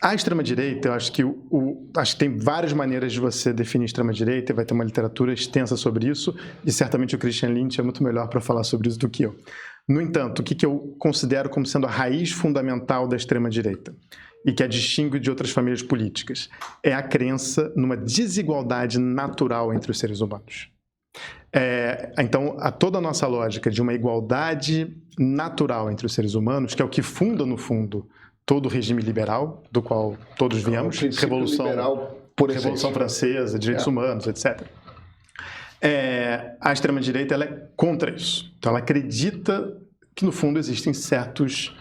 A extrema-direita, eu acho que, acho que tem várias maneiras de você definir extrema-direita, vai ter uma literatura extensa sobre isso, e certamente o Christian Lynch é muito melhor para falar sobre isso do que eu. No entanto, o que eu considero como sendo a raiz fundamental da extrema-direita, e que a distingue de outras famílias políticas, é a crença numa desigualdade natural entre os seres humanos. Então, toda a nossa lógica de uma igualdade natural entre os seres humanos, que é o que funda, no fundo, todo o regime liberal, do qual todos viemos, Revolução Francesa, direitos humanos, etc. A extrema-direita ela é contra isso. Então, ela acredita que, no fundo, existem certas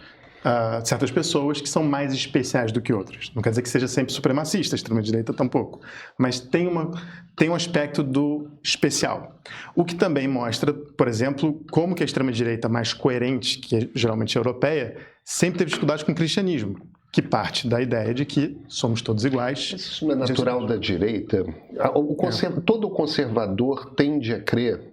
pessoas que são mais especiais do que outras. Não quer dizer que seja sempre supremacista, a extrema-direita tampouco. Mas tem um aspecto do especial. O que também mostra, por exemplo, como que a extrema-direita mais coerente, que é geralmente europeia, sempre teve dificuldade com o cristianismo, que parte da ideia de que somos todos iguais. Isso não é natural da direita? Todo conservador tende a crer.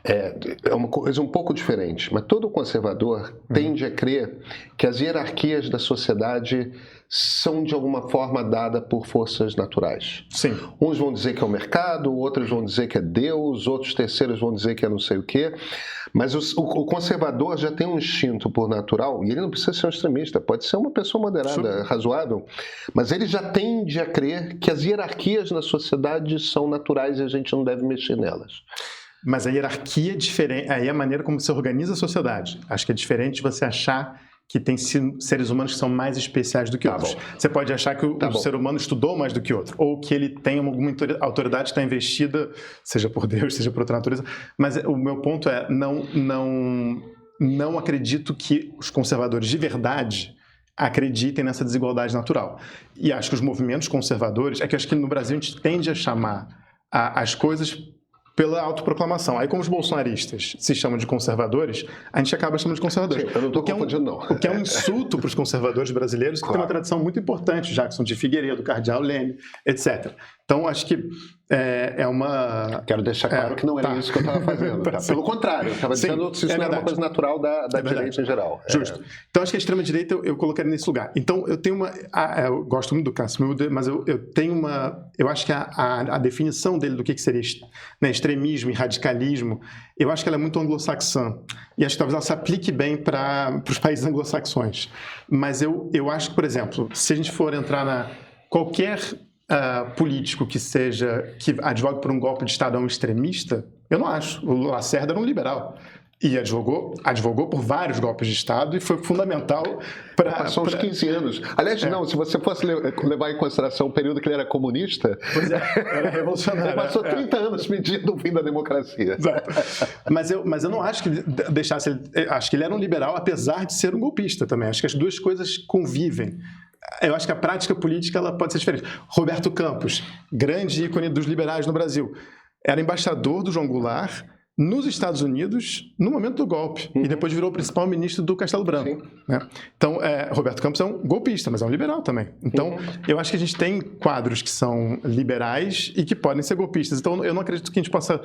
É uma coisa um pouco diferente, mas todo conservador tende a crer que as hierarquias da sociedade são de alguma forma dadas por forças naturais. Sim. Uns vão dizer que é o mercado, outros vão dizer que é Deus, outros terceiros vão dizer que é não sei o quê. Mas o conservador já tem um instinto por natural, e ele não precisa ser um extremista, pode ser uma pessoa moderada, razoável, mas ele já tende a crer que as hierarquias na sociedade são naturais e a gente não deve mexer nelas. Mas a hierarquia é diferente, aí é a maneira como você organiza a sociedade. Acho que é diferente você achar que tem seres humanos que são mais especiais do que outros. Você pode achar que o ser humano estudou mais do que outro, ou que ele tem alguma autoridade que está investida, seja por Deus, seja por outra natureza. Mas o meu ponto é, não acredito que os conservadores de verdade acreditem nessa desigualdade natural. E acho que os movimentos conservadores, que acho que no Brasil a gente tende a chamar as coisas pela autoproclamação. Aí, como os bolsonaristas se chamam de conservadores, a gente acaba chamando de conservadores. Sim, eu não estou confundindo, não. O que é um insulto para os conservadores brasileiros, que tem uma tradição muito importante, Jackson de Figueiredo, Cardeal Leme, etc. Então, acho que é uma... Quero deixar claro que não era isso que eu estava fazendo. Pelo contrário, eu estava dizendo se isso não era uma coisa natural da direita em geral. Justo. Então, acho que a extrema-direita eu colocaria nesse lugar. Então, eu tenho eu gosto muito do Cassim Mulder, mas eu tenho uma... Eu acho que a definição dele do que seria extremismo e radicalismo, eu acho que ela é muito anglo-saxã. E acho que talvez ela se aplique bem para os países anglo-saxões. Mas eu acho que, por exemplo, se a gente for entrar qualquer político que advogue por um golpe de Estado extremista, eu não acho. O Lacerda era um liberal. E advogou por vários golpes de Estado e foi fundamental para... Passou uns 15 anos. Aliás, não, se você fosse levar em consideração o período que ele era comunista... Pois era revolucionário. Ele passou 30 anos pedindo o fim da democracia. Exato. Mas eu não acho que ele deixasse... Acho que ele era um liberal, apesar de ser um golpista também. Acho que as duas coisas convivem. Eu acho que a prática política ela pode ser diferente. Roberto Campos, grande ícone dos liberais no Brasil, era embaixador do João Goulart nos Estados Unidos no momento do golpe e depois virou o principal ministro do Castelo Branco. Né? Então, Roberto Campos é um golpista, mas é um liberal também. Então, eu acho que a gente tem quadros que são liberais e que podem ser golpistas. Então, eu não acredito que a gente possa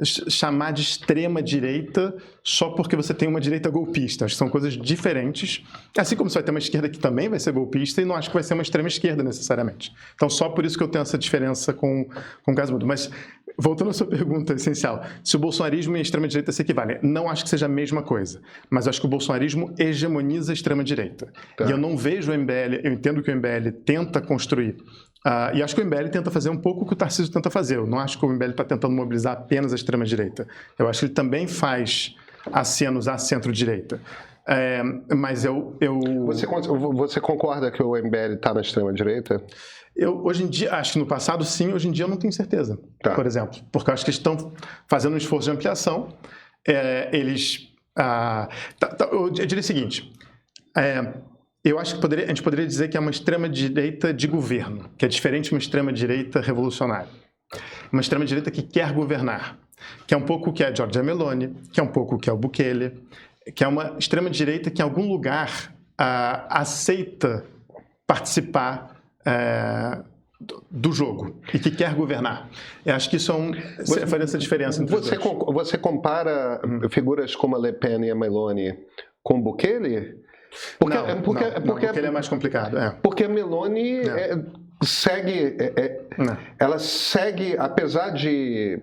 chamar de extrema-direita só porque você tem uma direita golpista. Acho que são coisas diferentes. Assim como você vai ter uma esquerda que também vai ser golpista e não acho que vai ser uma extrema-esquerda necessariamente. Então, só por isso que eu tenho essa diferença com o caso Mulder. Mas, voltando à sua pergunta essencial, se o bolsonarismo e a extrema-direita se equivalem, não acho que seja a mesma coisa, mas acho que o bolsonarismo hegemoniza a extrema-direita. E eu não vejo o MBL, eu entendo que o MBL tenta construir, e acho que o MBL tenta fazer um pouco o que o Tarcísio tenta fazer. Eu não acho que o MBL está tentando mobilizar apenas a extrema-direita. Eu acho que ele também faz acenos à centro-direita. Mas Você concorda que o MBL está na extrema-direita? Hoje em dia, acho que no passado sim, hoje em dia eu não tenho certeza, por exemplo. Porque eu acho que eles estão fazendo um esforço de ampliação. Eu diria o seguinte, eu acho que a gente poderia dizer que é uma extrema-direita de governo, que é diferente de uma extrema-direita revolucionária. Uma extrema-direita que quer governar, que é um pouco o que é a Giorgia Meloni, que é um pouco o que é o Bukele, que é uma extrema-direita que em algum lugar aceita participar do jogo e que quer governar. Eu acho que isso faria essa diferença entre os dois. Você compara figuras como a Le Pen e a Meloni com Bukele? Porque ele é mais complicado. Porque a Meloni ela segue, apesar de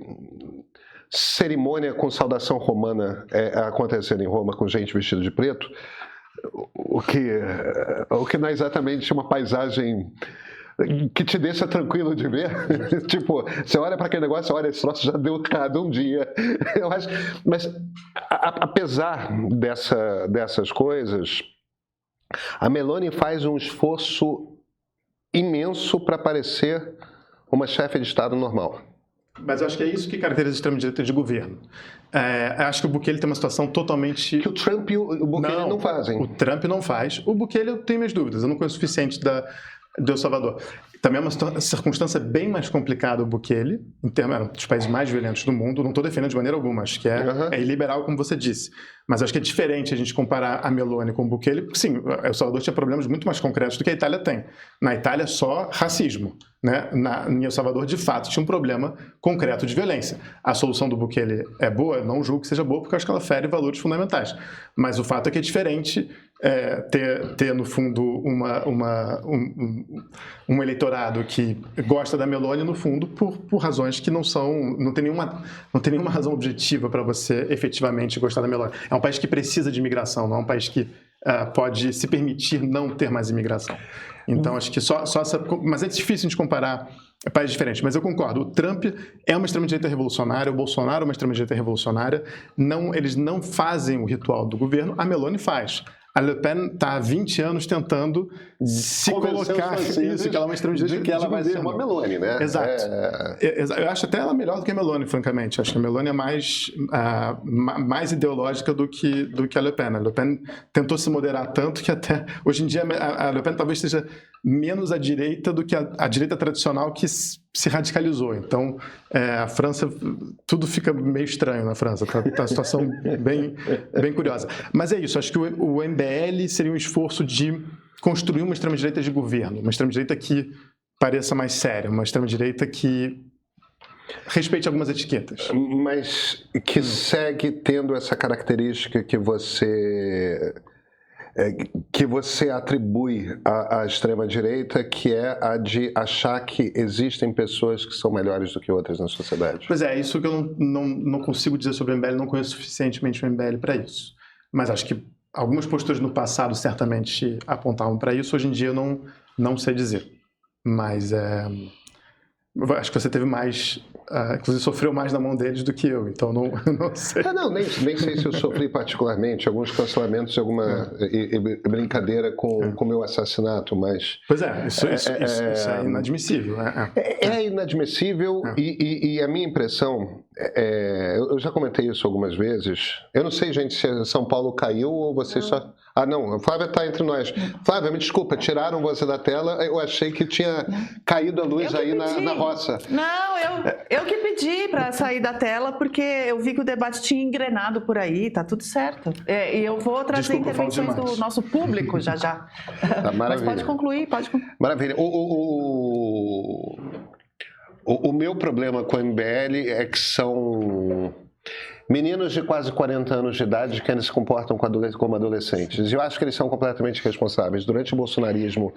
cerimônia com saudação romana acontecendo em Roma com gente vestida de preto, o que não é exatamente uma paisagem que te deixa tranquilo de ver. Tipo, você olha para aquele negócio, olha, esse troço já deu cada um dia. Eu acho, mas apesar dessas coisas, a Meloni faz um esforço imenso para parecer uma chefe de Estado normal. Mas eu acho que é isso que caracteriza a extrema-direita de governo. Acho que o Bukele tem uma situação totalmente... Que o Trump e o Bukele não fazem. O Trump não faz. O Bukele eu tenho minhas dúvidas. Eu não conheço o suficiente de El Salvador. Também é uma circunstância bem mais complicada o Bukele, em termos dos países mais violentos do mundo. Não estou defendendo de maneira alguma, acho que é iliberal, como você disse. Mas acho que é diferente a gente comparar a Meloni com o Bukele, porque sim, El Salvador tinha problemas muito mais concretos do que a Itália tem. Na Itália, só racismo. Né? Em El Salvador, de fato, tinha um problema concreto de violência. A solução do Bukele é boa? Não julgo que seja boa, porque eu acho que ela fere valores fundamentais. Mas o fato é que é diferente ter no fundo, um eleitorado que gosta da Meloni, no fundo, por razões que não tem nenhuma razão objetiva para você efetivamente gostar da Meloni. É um país que precisa de imigração, não é um país que pode se permitir não ter mais imigração. Então, acho que só essa... Mas é difícil de comparar países diferentes. Mas eu concordo, o Trump é uma extrema-direita revolucionária, o Bolsonaro é uma extrema-direita revolucionária. Eles não fazem o ritual do governo, a Meloni faz. A Le Pen está há 20 anos tentando se colocar isso, que ela é uma extrema-direita de que ela vai ser uma Meloni, né? Exato. Eu acho até ela melhor do que a Meloni, francamente. Acho que a Meloni é mais ideológica do que a Le Pen. A Le Pen tentou se moderar tanto que até hoje em dia a Le Pen talvez seja menos à direita do que a direita tradicional que se radicalizou. Então, a França, tudo fica meio estranho na França. Tá uma situação bem curiosa. Mas é isso, acho que o MBL seria um esforço de construir uma extrema-direita de governo, uma extrema-direita que pareça mais séria, uma extrema-direita que respeite algumas etiquetas. Mas que segue tendo essa característica que você atribui à extrema-direita, que é a de achar que existem pessoas que são melhores do que outras na sociedade. Pois é, isso que eu não consigo dizer sobre o MBL, não conheço suficientemente o MBL para isso. Mas acho que algumas posturas no passado certamente apontavam para isso, hoje em dia eu não sei dizer. Mas acho que você teve mais... inclusive sofreu mais na mão deles do que eu, então não sei. Nem sei se eu sofri particularmente alguns cancelamentos, alguma brincadeira com o meu assassinato, mas... Pois isso é inadmissível. É inadmissível e a minha impressão, eu já comentei isso algumas vezes, eu não sei, gente, se São Paulo caiu ou vocês só... Ah, não, a Flávia está entre nós. Flávia, me desculpa, tiraram você da tela, eu achei que tinha caído a luz aí na roça. Não, eu que pedi para sair da tela, porque eu vi que o debate tinha engrenado por aí, tá tudo certo. E eu vou trazer intervenções do nosso público já. Tá, mas pode concluir. Maravilha. O meu problema com o MBL é que são... meninos de quase 40 anos de idade que eles se comportam como adolescentes. E eu acho que eles são completamente responsáveis. Durante o bolsonarismo,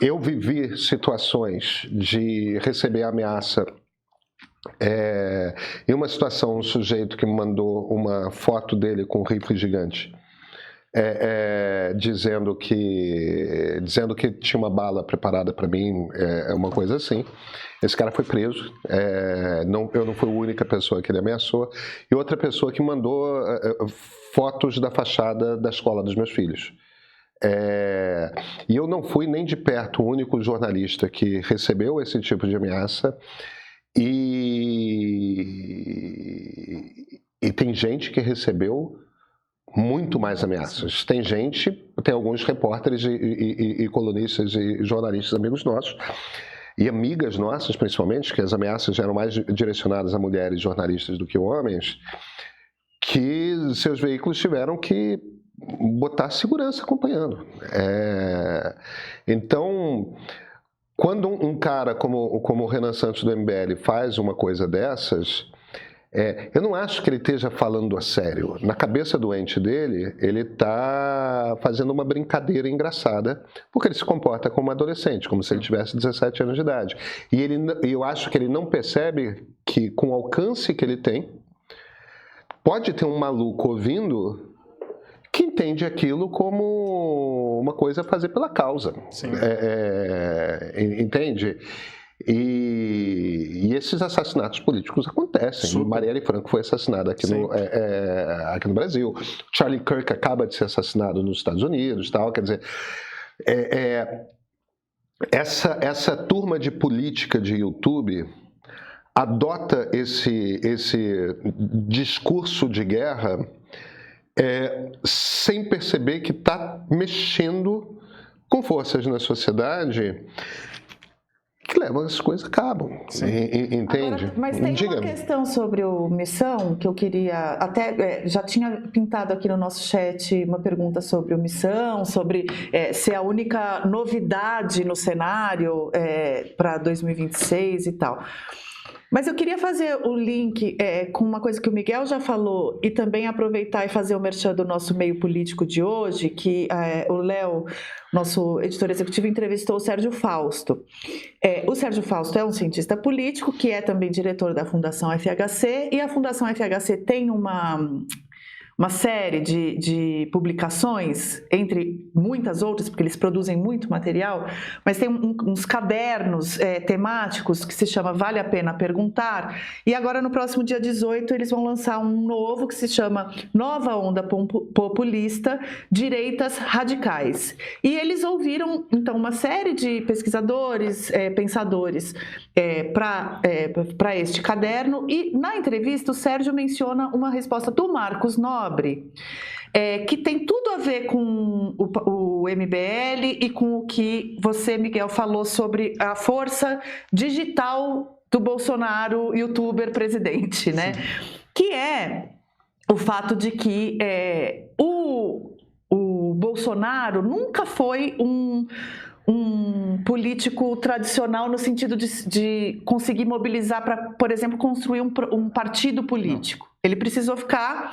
eu vivi situações de receber ameaça. Em uma situação, um sujeito que me mandou uma foto dele com um rifle gigante, dizendo que tinha uma bala preparada para mim, uma coisa assim. Esse cara foi preso, eu não fui a única pessoa que ele ameaçou, e outra pessoa que mandou fotos da fachada da escola dos meus filhos. E eu não fui nem de perto o único jornalista que recebeu esse tipo de ameaça, e tem gente que recebeu muito mais ameaças. Tem alguns repórteres e colunistas e jornalistas amigos nossos, e amigas nossas, principalmente, que as ameaças eram mais direcionadas a mulheres jornalistas do que homens, que seus veículos tiveram que botar segurança acompanhando. Então, quando um cara como o Renan Santos do MBL faz uma coisa dessas, Eu não acho que ele esteja falando a sério. Na cabeça doente dele, ele está fazendo uma brincadeira engraçada, porque ele se comporta como um adolescente, como se ele tivesse 17 anos de idade. E eu acho que ele não percebe que, com o alcance que ele tem, pode ter um maluco ouvindo que entende aquilo como uma coisa a fazer pela causa. Sim. Entende? E esses assassinatos políticos acontecem. Super. Marielle Franco foi assassinada aqui no Brasil. Charlie Kirk acaba de ser assassinado nos Estados Unidos. Tal. Quer dizer, essa turma de política de YouTube adota esse discurso de guerra sem perceber que está mexendo com forças na sociedade que levam as coisas acabam. Entende? Agora, mas tem uma questão sobre o Missão que eu queria... Até já tinha pintado aqui no nosso chat uma pergunta sobre o Missão, sobre se é a única novidade no cenário para 2026 e tal. Mas eu queria fazer o link com uma coisa que o Miguel já falou e também aproveitar e fazer o merchan do nosso meio político de hoje, que o Léo, nosso editor executivo, entrevistou o Sérgio Fausto. O Sérgio Fausto é um cientista político que é também diretor da Fundação FHC, e a Fundação FHC tem uma série de publicações, entre muitas outras, porque eles produzem muito material, mas tem uns cadernos temáticos que se chama Vale a Pena Perguntar, e agora no próximo dia 18 eles vão lançar um novo que se chama Nova Onda Populista, Direitas Radicais. E eles ouviram, então, uma série de pesquisadores, pensadores para este caderno, e na entrevista o Sérgio menciona uma resposta do Marcos Nobre, que tem tudo a ver com o MBL e com o que você, Miguel, falou sobre a força digital do Bolsonaro, youtuber presidente, né? Que é o fato de que o Bolsonaro nunca foi um político tradicional no sentido de conseguir mobilizar para, por exemplo, construir um partido político. Ele precisou ficar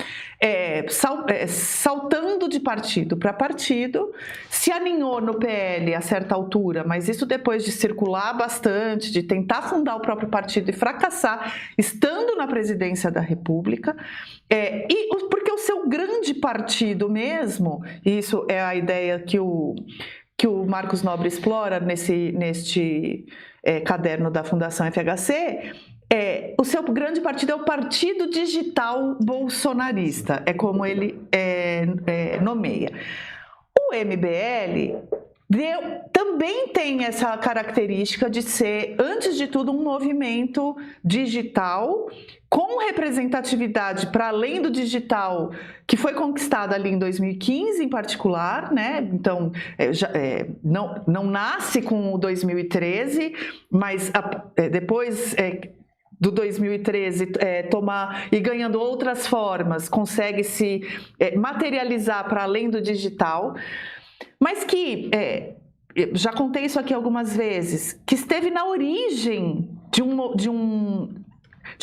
saltando de partido para partido, se aninhou no PL a certa altura, mas isso depois de circular bastante, de tentar fundar o próprio partido e fracassar, estando na presidência da República, porque o seu grande partido mesmo, e isso é a ideia que o Marcos Nobre explora neste caderno da Fundação FHC, o seu grande partido é o Partido Digital Bolsonarista, é como ele nomeia. O MBL também tem essa característica de ser, antes de tudo, um movimento digital com representatividade para além do digital, que foi conquistada ali em 2015 em particular, né? Então, não nasce com o 2013, mas depois do 2013 tomar e ganhando outras formas, consegue se materializar para além do digital, mas que, já contei isso aqui algumas vezes, que esteve na origem de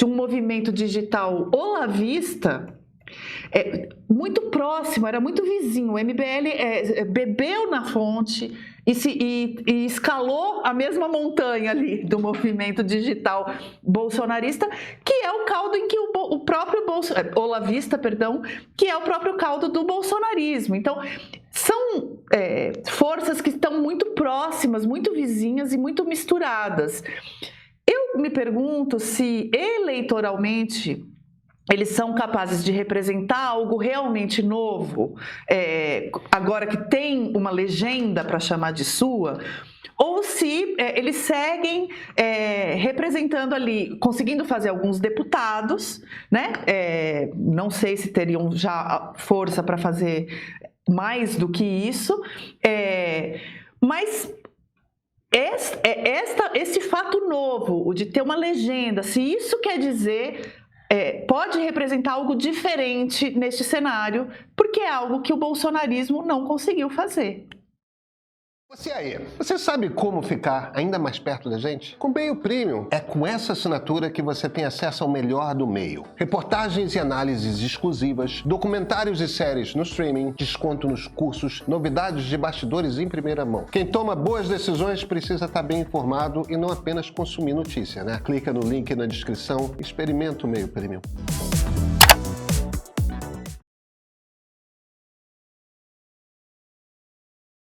um movimento digital olavista, muito próximo, era muito vizinho. O MBL bebeu na fonte e escalou a mesma montanha ali do movimento digital bolsonarista, que é o caldo em que o próprio olavista, perdão, que é o próprio caldo do bolsonarismo. Então, são forças que estão muito próximas, muito vizinhas e muito misturadas. Eu me pergunto se eleitoralmente eles são capazes de representar algo realmente novo, agora que tem uma legenda para chamar de sua, ou se eles seguem representando ali, conseguindo fazer alguns deputados, né? Não sei se teriam já força para fazer mais do que isso, mas esse fato novo, o de ter uma legenda, se isso quer dizer... pode representar algo diferente neste cenário, porque é algo que o bolsonarismo não conseguiu fazer. Você aí, você sabe como ficar ainda mais perto da gente? Com o Meio Premium, é com essa assinatura que você tem acesso ao melhor do meio. Reportagens e análises exclusivas, documentários e séries no streaming, desconto nos cursos, novidades de bastidores em primeira mão. Quem toma boas decisões precisa estar bem informado e não apenas consumir notícia, né? Clica no link na descrição, experimenta o Meio Premium.